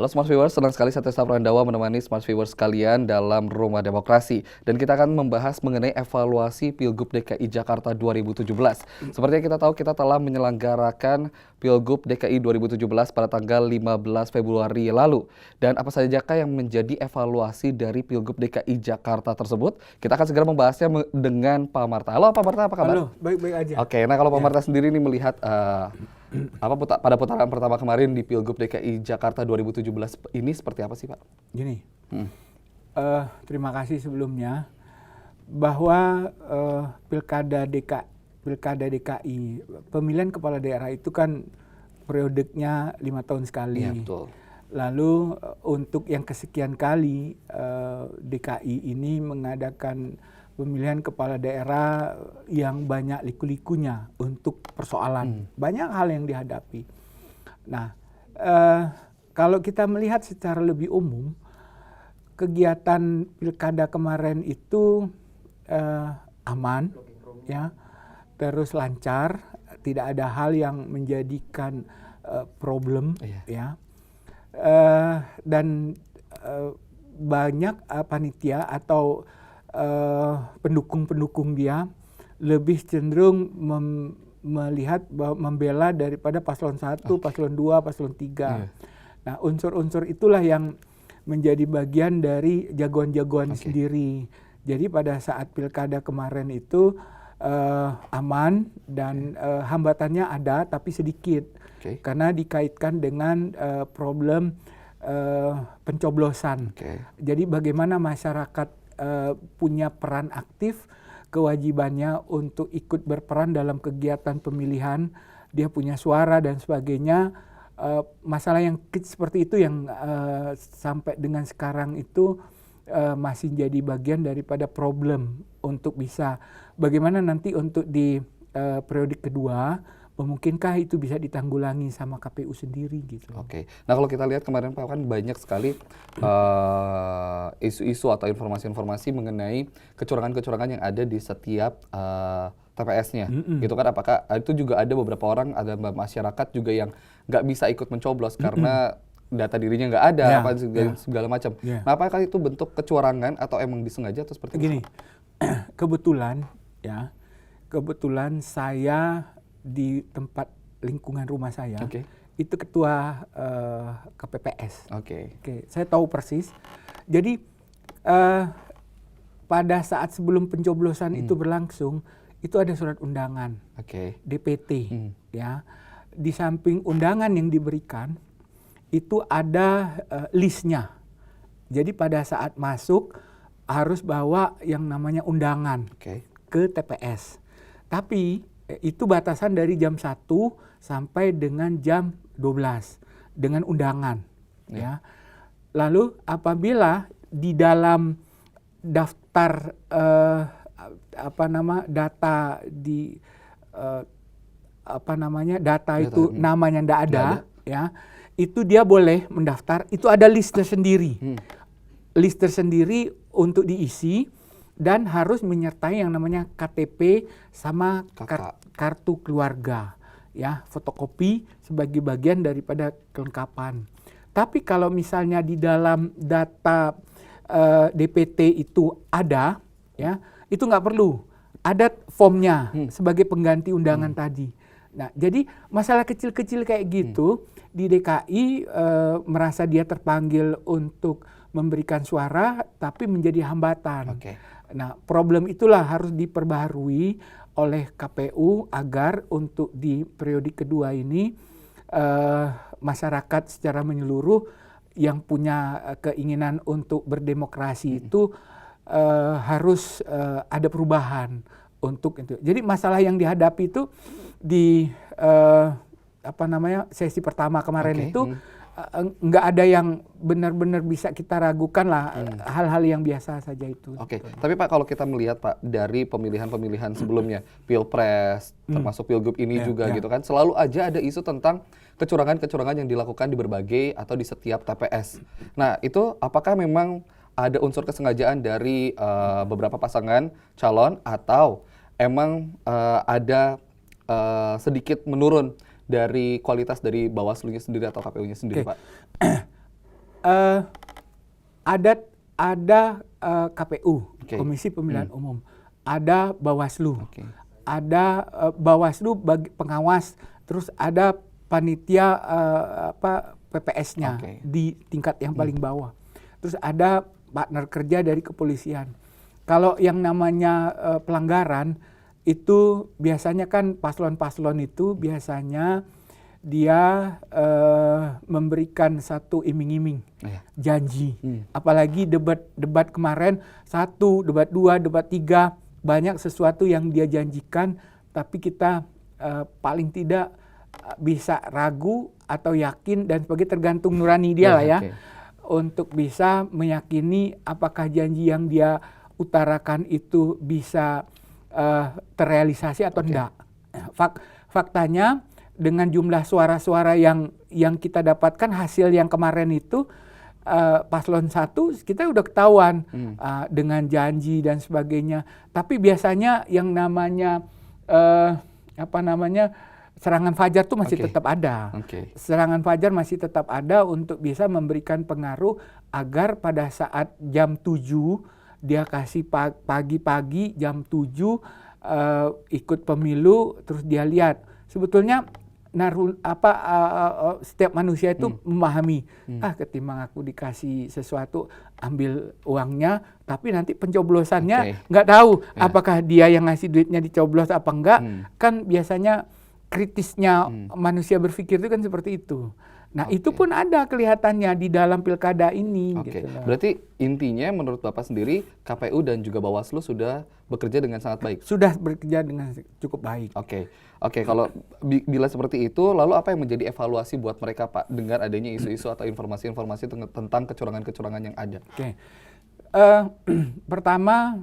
Halo Smart Viewers, senang sekali saya Tessa Prandawa menemani Smart Viewers sekalian dalam Rumah Demokrasi. Dan kita akan membahas mengenai evaluasi Pilgub DKI Jakarta 2017. Seperti yang kita tahu, kita telah menyelenggarakan Pilgub DKI 2017 pada tanggal 15 Februari lalu. Dan apa sajakah yang menjadi evaluasi dari Pilgub DKI Jakarta tersebut? Kita akan segera membahasnya dengan Pak Marta. Halo Pak Marta, apa kabar? Halo, baik-baik aja. Oke, nah kalau Pak Marta sendiri ini melihat pada putaran pertama kemarin di Pilgub DKI Jakarta 2017 ini seperti apa sih Pak? Gini, terima kasih sebelumnya bahwa Pilkada DKI, pemilihan kepala daerah itu kan periodenya 5 tahun sekali. Iya, betul. Lalu untuk yang kesekian kali DKI ini mengadakan pemilihan kepala daerah yang banyak liku-likunya untuk persoalan. Banyak hal yang dihadapi. Nah, kalau kita melihat secara lebih umum, kegiatan pilkada kemarin itu aman, ya, terus lancar, tidak ada hal yang menjadikan problem, ya, dan banyak panitia atau pendukung-pendukung dia lebih cenderung melihat bahwa membela daripada paslon 1, paslon 2, paslon 3. Nah, unsur-unsur itulah yang menjadi bagian dari jagoan-jagoan sendiri. Jadi pada saat pilkada kemarin itu aman dan hambatannya ada tapi sedikit. Karena dikaitkan dengan problem pencoblosan. Jadi bagaimana masyarakat punya peran aktif, kewajibannya untuk ikut berperan dalam kegiatan pemilihan, dia punya suara dan sebagainya. Masalah yang seperti itu yang sampai dengan sekarang itu masih jadi bagian daripada problem untuk bisa bagaimana nanti untuk di periode kedua, memungkinkah itu bisa ditanggulangi sama KPU sendiri gitu. Oke. Nah kalau kita lihat kemarin Pak kan banyak sekali isu-isu atau informasi-informasi mengenai kecurangan-kecurangan yang ada di setiap TPS-nya. Gitu kan, apakah itu juga ada beberapa orang, ada masyarakat juga yang nggak bisa ikut mencoblos karena data dirinya nggak ada, segala macam. Nah apakah itu bentuk kecurangan atau emang disengaja atau seperti Gini, kebetulan saya di tempat lingkungan rumah saya itu ketua KPPS. Saya tahu persis. Jadi pada saat sebelum pencoblosan itu berlangsung, itu ada surat undangan DPT, ya. Di samping undangan yang diberikan itu ada listnya. Jadi pada saat masuk harus bawa yang namanya undangan ke TPS. Tapi itu batasan dari jam 1 sampai dengan jam 12 dengan undangan, ya. Lalu apabila di dalam daftar data di data itu namanya ndak ada, ya, itu dia boleh mendaftar. Itu ada list tersendiri, list tersendiri untuk diisi. Dan harus menyertai yang namanya KTP sama kartu keluarga, ya, fotokopi sebagai bagian daripada kelengkapan. Tapi kalau misalnya di dalam data DPT itu ada, ya, itu nggak perlu, ada formnya sebagai pengganti undangan tadi. Nah, jadi masalah kecil-kecil kayak gitu di DKI merasa dia terpanggil untuk memberikan suara, tapi menjadi hambatan. Nah, problem itulah harus diperbaharui oleh KPU agar untuk di periode kedua ini masyarakat secara menyeluruh yang punya keinginan untuk berdemokrasi itu harus ada perubahan untuk itu. Jadi masalah yang dihadapi itu di sesi pertama kemarin itu nggak ada yang benar-benar bisa kita ragukan lah, hal-hal yang biasa saja itu. Tapi Pak kalau kita melihat Pak dari pemilihan-pemilihan sebelumnya, Pilpres, termasuk Pilgub ini juga gitu kan, selalu aja ada isu tentang kecurangan-kecurangan yang dilakukan di berbagai atau di setiap TPS. Nah itu apakah memang ada unsur kesengajaan dari beberapa pasangan calon atau emang ada sedikit menurun dari kualitas dari Bawaslu-nya sendiri atau KPU-nya sendiri, Pak? eh, ada KPU, Komisi Pemilihan Umum, ada Bawaslu, ada Bawaslu bagi pengawas, terus ada panitia PPS-nya di tingkat yang paling bawah. Terus ada partner kerja dari kepolisian. Kalau yang namanya pelanggaran itu biasanya kan paslon-paslon itu biasanya dia memberikan satu iming-iming janji. Apalagi debat kemarin 1, debat 2, debat 3 banyak sesuatu yang dia janjikan, tapi kita paling tidak bisa ragu atau yakin dan sebagainya, tergantung nurani dia lah ya, untuk bisa meyakini apakah janji yang dia utarakan itu bisa terrealisasi atau enggak. Faktanya dengan jumlah suara-suara yang kita dapatkan, hasil yang kemarin itu paslon 1 kita udah ketahuan dengan janji dan sebagainya. Tapi biasanya yang namanya serangan fajar tuh masih tetap ada. Serangan fajar masih tetap ada untuk bisa memberikan pengaruh agar pada saat jam 7 dia kasih pagi-pagi jam 7 ikut pemilu, terus dia lihat sebetulnya setiap manusia itu memahami ketimbang aku dikasih sesuatu ambil uangnya, tapi nanti pencoblosannya nggak tahu apakah dia yang ngasih duitnya dicoblos apa enggak. Kan biasanya kritisnya manusia berpikir itu kan seperti itu. Nah itu pun ada kelihatannya di dalam pilkada ini. Gitu loh. Berarti intinya menurut Bapak sendiri KPU dan juga Bawaslu sudah bekerja dengan sangat baik? Sudah bekerja dengan cukup baik. Oke, kalau bila seperti itu, lalu apa yang menjadi evaluasi buat mereka Pak dengan adanya isu-isu atau informasi-informasi tentang kecurangan-kecurangan yang ada? Pertama,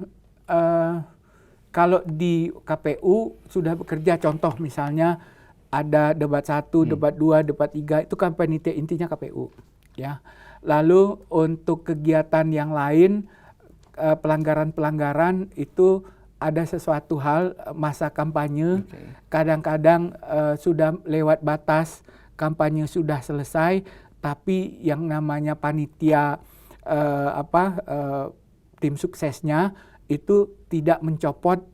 kalau di KPU sudah bekerja, contoh misalnya ada debat 1, debat 2, debat 3, itu kan panitia intinya KPU. Ya. Lalu untuk kegiatan yang lain, pelanggaran-pelanggaran itu ada sesuatu hal masa kampanye, kadang-kadang sudah lewat batas, kampanye sudah selesai, tapi yang namanya panitia tim suksesnya itu tidak mencopot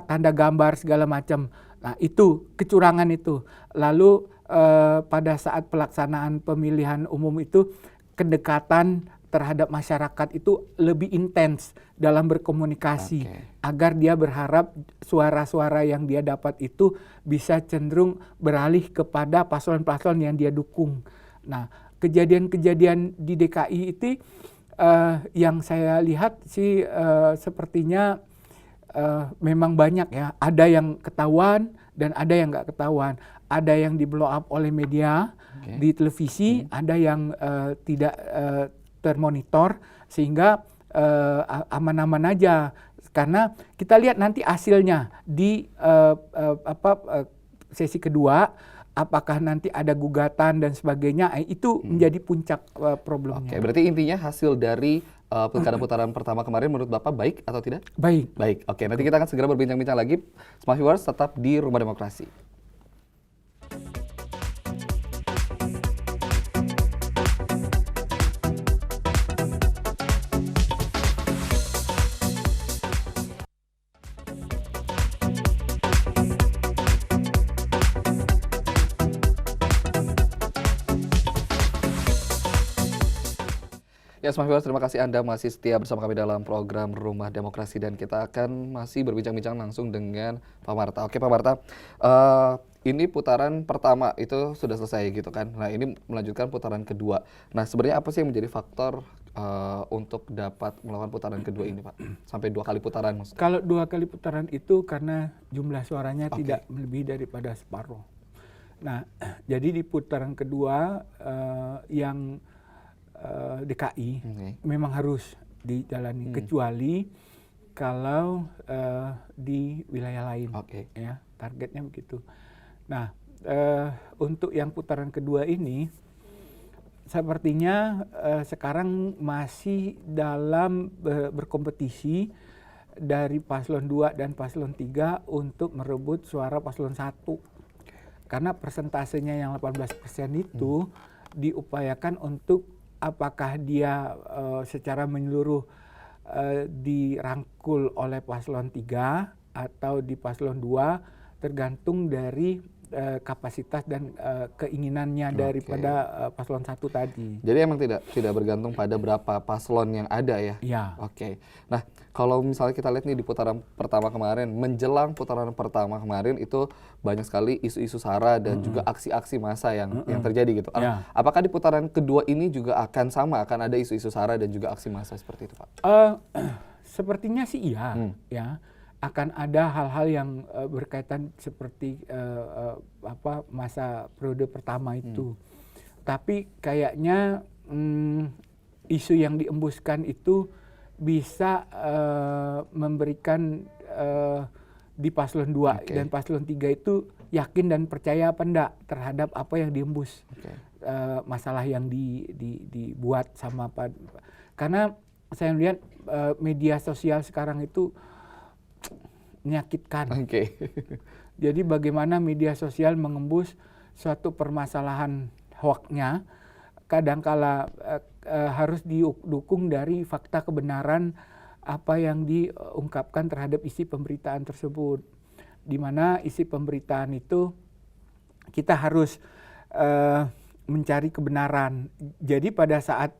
tanda gambar segala macam. Nah itu kecurangan itu. Lalu pada saat pelaksanaan pemilihan umum itu kedekatan terhadap masyarakat itu lebih intens dalam berkomunikasi agar dia berharap suara-suara yang dia dapat itu bisa cenderung beralih kepada paslon-paslon yang dia dukung. Nah kejadian-kejadian di DKI itu yang saya lihat sih sepertinya memang banyak ya. Ada yang ketahuan dan ada yang nggak ketahuan. Ada yang di blow up oleh media di televisi, ada yang tidak termonitor sehingga aman-aman aja. Karena kita lihat nanti hasilnya di sesi kedua, apakah nanti ada gugatan dan sebagainya, itu menjadi puncak problemnya. Berarti intinya hasil dari pilkada putaran pertama kemarin menurut Bapak baik atau tidak? Baik. Nanti kita akan segera berbincang-bincang lagi. Smart Viewers tetap di Rumah Demokrasi. Ya, Smart Viewers, terima kasih Anda masih setia bersama kami dalam program Rumah Demokrasi dan kita akan masih berbincang-bincang langsung dengan Pak Marta. Oke Pak Marta, ini putaran pertama itu sudah selesai gitu kan. Nah ini melanjutkan putaran kedua. Nah sebenarnya apa sih yang menjadi faktor untuk dapat melakukan putaran kedua ini Pak? Sampai 2 kali putaran maksudnya. Kalau 2 kali putaran itu karena jumlah suaranya tidak lebih daripada separuh. Nah jadi di putaran kedua yang DKI memang harus dijalani kecuali kalau di wilayah lain, ya targetnya begitu. Nah untuk yang putaran kedua ini sepertinya sekarang masih dalam berkompetisi dari paslon 2 dan paslon 3 untuk merebut suara paslon 1 karena persentasenya yang 18% itu diupayakan untuk apakah dia secara menyeluruh dirangkul oleh paslon 3 atau di paslon 2, tergantung dari kapasitas dan keinginannya daripada paslon 1 tadi. Jadi emang tidak bergantung pada berapa paslon yang ada ya? Ya. Oke. Nah, kalau misalnya kita lihat nih di putaran pertama kemarin, menjelang putaran pertama kemarin itu banyak sekali isu-isu SARA dan juga aksi-aksi massa yang terjadi gitu. Ya. Apakah di putaran kedua ini juga akan sama, akan ada isu-isu SARA dan juga aksi massa seperti itu, Pak? Sepertinya sih iya, ya. Akan ada hal-hal yang berkaitan seperti masa periode pertama itu. Tapi kayaknya isu yang diembuskan itu bisa memberikan di paslon 2 dan paslon 3 itu yakin dan percaya apa enggak terhadap apa yang diembus. Masalah yang dibuat sama karena saya melihat media sosial sekarang itu menyakitkan. Jadi bagaimana media sosial mengembus suatu permasalahan hoaxnya, kadangkala harus didukung dari fakta kebenaran apa yang diungkapkan terhadap isi pemberitaan tersebut. Di mana isi pemberitaan itu kita harus mencari kebenaran. Jadi pada saat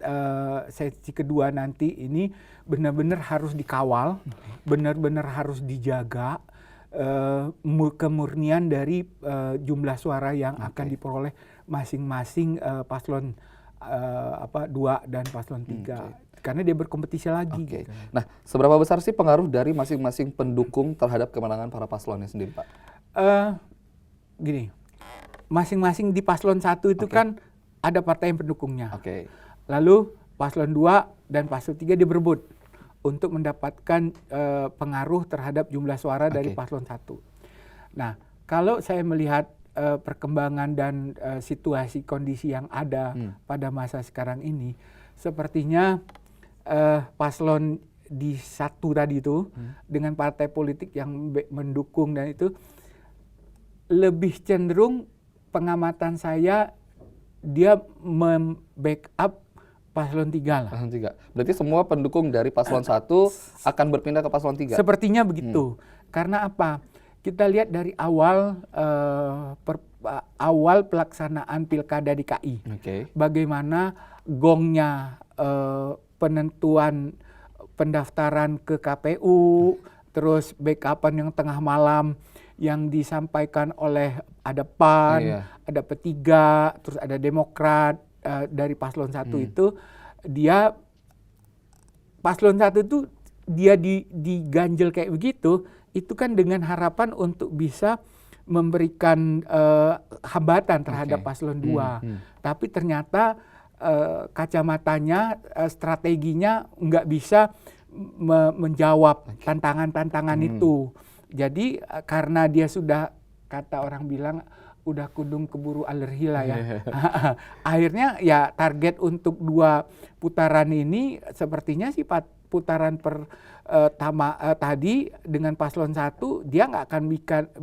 sesi kedua nanti ini benar-benar harus dikawal, benar-benar harus dijaga kemurnian dari jumlah suara yang akan diperoleh masing-masing paslon 2 dan paslon 3. Karena dia berkompetisi lagi. Gitu. Nah, seberapa besar sih pengaruh dari masing-masing pendukung terhadap kemenangan para paslonnya sendiri, Pak? Gini, masing-masing di paslon 1 itu kan ada partai yang pendukungnya. Lalu paslon 2 dan paslon 3 dia berebut untuk mendapatkan pengaruh terhadap jumlah suara dari paslon 1. Nah, kalau saya melihat perkembangan dan situasi kondisi yang ada pada masa sekarang ini, sepertinya paslon di 1 tadi itu dengan partai politik yang mendukung dan itu lebih cenderung pengamatan saya dia membackup paslon 3 lah. Paslon 3. Berarti semua pendukung dari paslon 1 akan berpindah ke paslon 3? Sepertinya begitu. Karena apa? Kita lihat dari awal awal pelaksanaan Pilkada DKI. Bagaimana gongnya penentuan pendaftaran ke KPU, terus backupan yang tengah malam yang disampaikan oleh ada PAN, ada P3, terus ada Demokrat dari paslon 1 itu, dia paslon 1 itu dia diganjel kayak begitu, itu kan dengan harapan untuk bisa memberikan hambatan terhadap paslon 2. Tapi ternyata kacamatanya, strateginya nggak bisa menjawab tantangan-tantangan itu. Jadi karena dia sudah, kata orang bilang, udah kudung keburu alergi lah ya. Akhirnya ya target untuk 2 putaran ini sepertinya sih putaran pertama tadi dengan paslon 1 dia nggak akan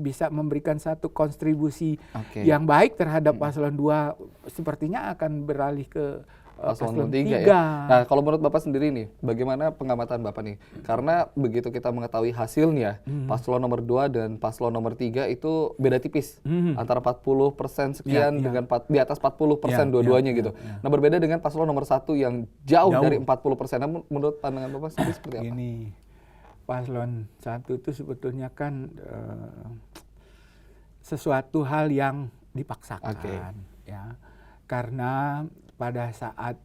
bisa memberikan satu kontribusi yang baik terhadap paslon 2, sepertinya akan beralih ke paslon 3 ya. Nah, kalau menurut Bapak sendiri nih, bagaimana pengamatan Bapak nih? Karena begitu kita mengetahui hasilnya, paslon nomor 2 dan paslon nomor 3 itu beda tipis. Antara 40% sekian dengan di atas 40% dua-duanya gitu. Nah, berbeda dengan paslon nomor 1 yang jauh dari 40%. Nah, menurut pandangan Bapak sendiri seperti apa? Gini, paslon 1 itu sebetulnya kan sesuatu hal yang dipaksakan. Ya. Karena pada saat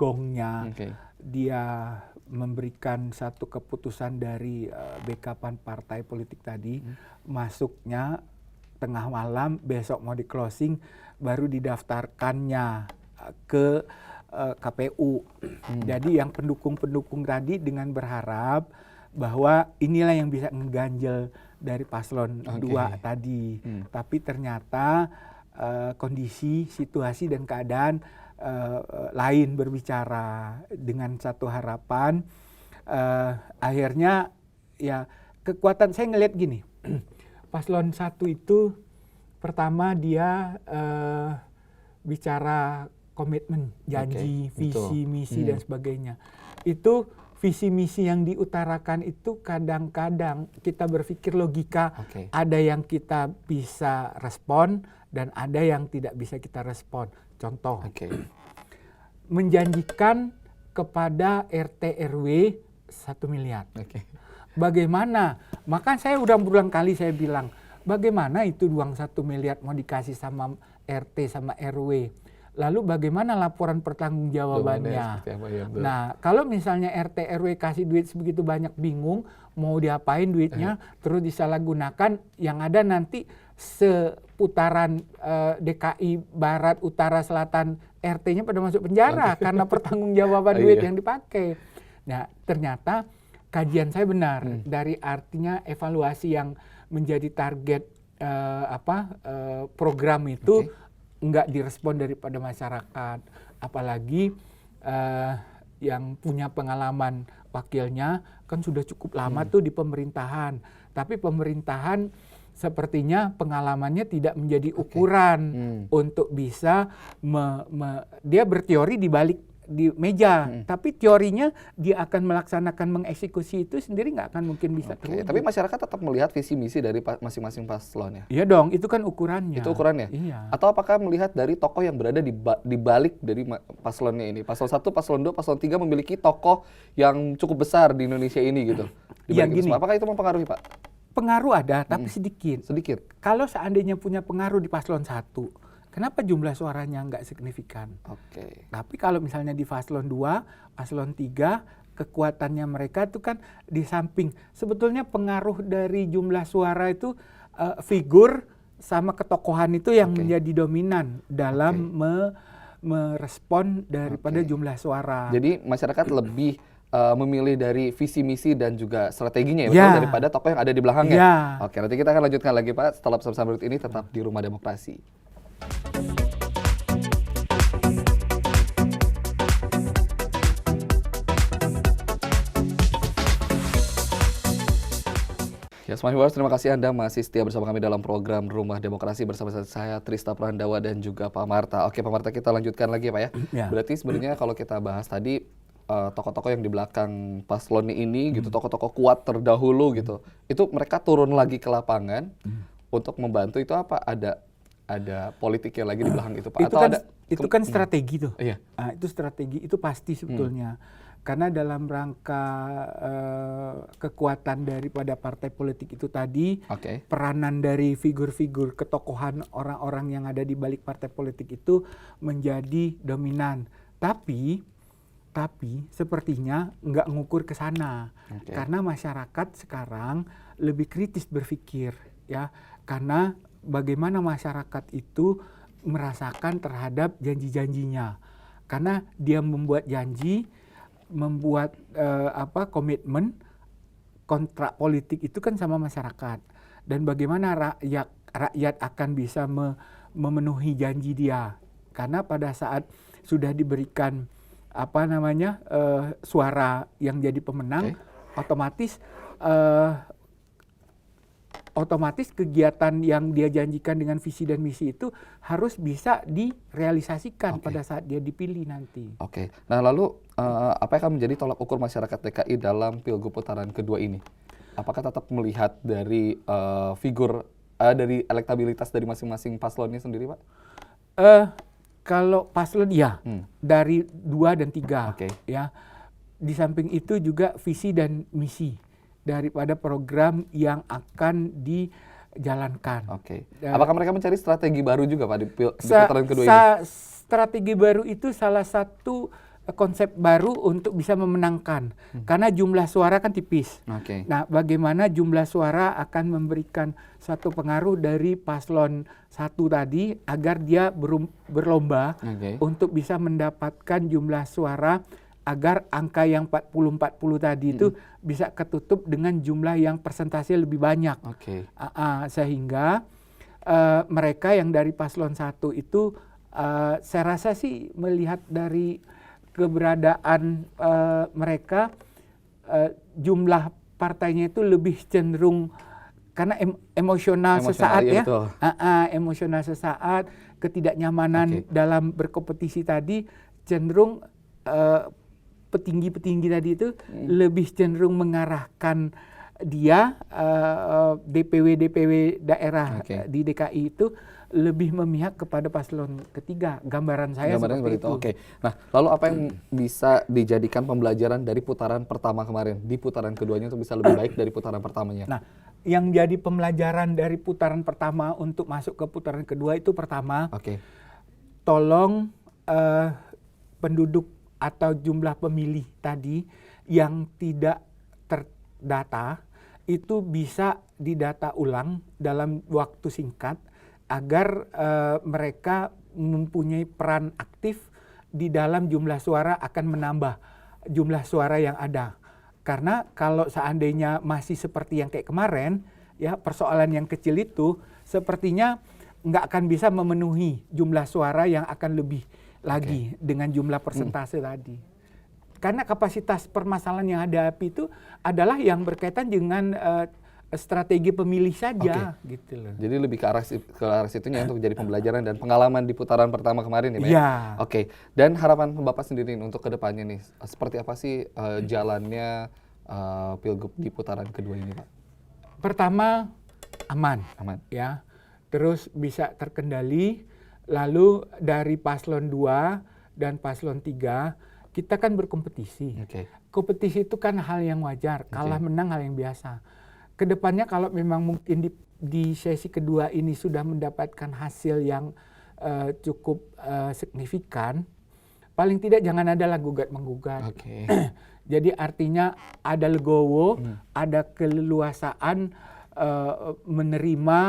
gongnya dia memberikan satu keputusan dari backupan partai politik tadi, masuknya tengah malam, besok mau di closing, baru didaftarkannya ke KPU. Jadi yang pendukung-pendukung tadi dengan berharap bahwa inilah yang bisa mengganjel dari paslon 2 tadi. Tapi ternyata kondisi, situasi dan keadaan lain berbicara dengan satu harapan. Akhirnya ya kekuatan saya ngelihat gini, paslon 1 itu pertama dia bicara komitmen, janji, Oke, betul. visi, misi dan sebagainya. Itu visi misi yang diutarakan itu kadang-kadang kita berpikir logika, Oke. ada yang kita bisa respon dan ada yang tidak bisa kita respon. Contoh, Oke. menjanjikan kepada RT RW 1 miliar. Oke. Bagaimana? Maka saya udah berulang kali saya bilang, bagaimana itu uang 1 miliar mau dikasih sama RT sama RW? Lalu bagaimana laporan pertanggungjawabannya? Seperti apa ya, betul. Nah, kalau misalnya RT RW kasih duit sebegitu banyak, bingung mau diapain duitnya, terus disalahgunakan, yang ada nanti seputaran DKI Barat, Utara, Selatan, RT-nya pada masuk penjara karena pertanggungjawaban duit yang dipakai. Nah, ternyata kajian saya benar dari artinya evaluasi yang menjadi target program itu nggak direspon daripada masyarakat, apalagi yang punya pengalaman wakilnya kan sudah cukup lama tuh di pemerintahan, tapi pemerintahan sepertinya pengalamannya tidak menjadi ukuran untuk bisa dia berteori di balik di meja, tapi teorinya dia akan melaksanakan mengeksekusi itu sendiri nggak akan mungkin bisa terwujud. Tapi masyarakat tetap melihat visi misi dari masing-masing paslon ya? Iya dong, itu kan ukurannya. Itu ukurannya? Iya. Atau apakah melihat dari tokoh yang berada di balik dari paslonnya ini? Paslon 1, paslon 2, paslon 3 memiliki tokoh yang cukup besar di Indonesia ini gitu. Iya, Dibalik itu gini. semua. Apakah itu mempengaruhi, Pak? Pengaruh ada, tapi sedikit. Sedikit. Kalau seandainya punya pengaruh di paslon 1, kenapa jumlah suaranya nggak signifikan? Oke. Tapi kalau misalnya di paslon 2, paslon 3, kekuatannya mereka itu kan di samping. Sebetulnya pengaruh dari jumlah suara itu figur sama ketokohan itu yang menjadi dominan dalam merespon daripada jumlah suara. Jadi masyarakat lebih memilih dari visi misi dan juga strateginya ya, betul, daripada tokoh yang ada di belakangnya. Ya. Oke, nanti kita akan lanjutkan lagi Pak setelah pesan-pesan berikut ini, tetap di Rumah Demokrasi. Ya, Smart Viewers, terima kasih Anda masih setia bersama kami dalam program Rumah Demokrasi bersama saya Trista Prandawa dan juga Pak Marta. Oke Pak Marta, kita lanjutkan lagi ya Pak ya. Berarti sebenarnya kalau kita bahas tadi tokoh-tokoh yang di belakang paslon ini gitu, tokoh-tokoh kuat terdahulu gitu, itu mereka turun lagi ke lapangan untuk membantu. Itu apa? Ada politiknya lagi di belakang itu Pak? Itu Atau kan, ada itu kan strategi tuh. Iya. Nah, itu strategi, itu pasti sebetulnya. Karena dalam rangka kekuatan daripada partai politik itu tadi, peranan dari figur-figur ketokohan orang-orang yang ada di balik partai politik itu menjadi dominan. Tapi sepertinya nggak ngukur ke sana. Karena masyarakat sekarang lebih kritis berpikir, ya. Karena bagaimana masyarakat itu merasakan terhadap janji-janjinya. Karena dia membuat janji, membuat komitmen, kontrak politik itu kan sama masyarakat. Dan bagaimana rakyat akan bisa memenuhi janji dia. Karena pada saat sudah diberikan suara yang jadi pemenang, otomatis kegiatan yang dia janjikan dengan visi dan misi itu harus bisa direalisasikan pada saat dia dipilih nanti. Nah lalu apa yang akan menjadi tolak ukur masyarakat DKI dalam Pilgub putaran kedua ini? Apakah tetap melihat dari dari elektabilitas dari masing-masing paslonnya sendiri Pak? Kalau paslon dari 2 dan 3 ya. Di samping itu juga visi dan misi daripada program yang akan dijalankan. Apakah mereka mencari strategi baru juga Pak di putaran kedua ini? Strategi baru itu salah satu konsep baru untuk bisa memenangkan. Karena jumlah suara kan tipis. Nah, bagaimana jumlah suara akan memberikan satu pengaruh dari paslon 1 tadi agar dia berlomba untuk bisa mendapatkan jumlah suara agar angka yang 40-40 tadi itu bisa ketutup dengan jumlah yang persentase lebih banyak. Sehingga mereka yang dari paslon 1 itu saya rasa sih melihat dari keberadaan mereka, jumlah partainya itu lebih cenderung karena emosional sesaat iya, ya, betul. Emosional sesaat, ketidaknyamanan dalam berkompetisi tadi cenderung petinggi-petinggi tadi itu lebih cenderung mengarahkan dia DPW daerah di DKI itu lebih memihak kepada paslon ketiga. Gambaran saya seperti itu. Oke. Nah, lalu apa yang bisa dijadikan pembelajaran dari putaran pertama kemarin di putaran keduanya untuk bisa lebih baik dari putaran pertamanya? Nah, yang jadi pembelajaran dari putaran pertama untuk masuk ke putaran kedua itu pertama, tolong penduduk atau jumlah pemilih tadi yang tidak terdata itu bisa didata ulang dalam waktu singkat agar mereka mempunyai peran aktif di dalam jumlah suara akan menambah jumlah suara yang ada. Karena kalau seandainya masih seperti yang kayak kemarin, ya persoalan yang kecil itu sepertinya nggak akan bisa memenuhi jumlah suara yang akan lebih lagi dengan jumlah persentase tadi. Karena kapasitas permasalahan yang hadapi itu adalah yang berkaitan dengan strategi pemilih saja, gitu loh. Jadi lebih ke arah situnya untuk jadi pembelajaran dan pengalaman di putaran pertama kemarin ya, Pak? Iya. Oke. Dan harapan Bapak sendiri untuk kedepannya nih, seperti apa sih jalannya Pilgub di putaran kedua ini, Pak? Pertama, aman. Ya. Terus bisa terkendali. Lalu dari paslon 2 dan paslon 3 kita kan berkompetisi. Kompetisi itu kan hal yang wajar. Kalah menang hal yang biasa. Kedepannya kalau memang mungkin di sesi kedua ini sudah mendapatkan hasil yang cukup signifikan, paling tidak jangan ada lah gugat-menggugat. Jadi artinya ada legowo, ada keleluasaan menerima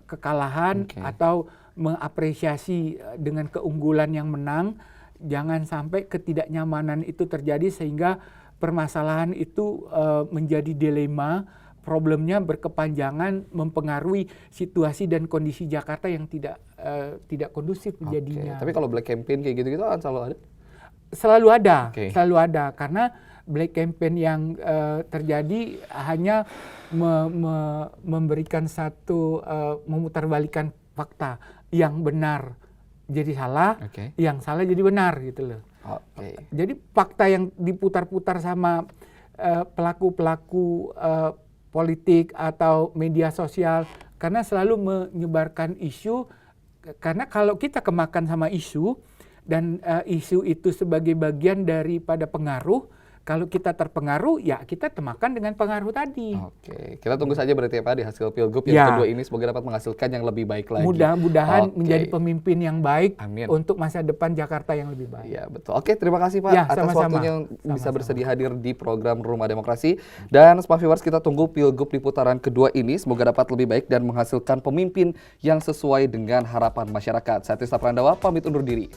kekalahan atau mengapresiasi dengan keunggulan yang menang. Jangan sampai ketidaknyamanan itu terjadi sehingga permasalahan itu menjadi dilema. Problemnya berkepanjangan mempengaruhi situasi dan kondisi Jakarta yang tidak kondusif jadinya. Tapi kalau black campaign kayak gitu-gitu kan selalu ada? Selalu ada karena black campaign yang terjadi hanya memberikan satu memutarbalikan fakta yang benar jadi salah, yang salah jadi benar gitu loh. Jadi fakta yang diputar-putar sama pelaku-pelaku politik atau media sosial karena selalu menyebarkan isu, karena kalau kita kemakan sama isu dan isu itu sebagai bagian daripada pengaruh, kalau kita terpengaruh ya kita temakan dengan pengaruh tadi. Kita tunggu saja berarti ya Pak di hasil Pilgub yang kedua ini semoga dapat menghasilkan yang lebih baik lagi. Mudah-mudahan menjadi pemimpin yang baik untuk masa depan Jakarta yang lebih baik. Ya betul. Terima kasih Pak atas waktunya yang bisa bersedia hadir di program Rumah Demokrasi. Dan Smart Viewers, kita tunggu Pilgub di putaran kedua ini semoga dapat lebih baik dan menghasilkan pemimpin yang sesuai dengan harapan masyarakat. Saya Tista Prandawa pamit undur diri.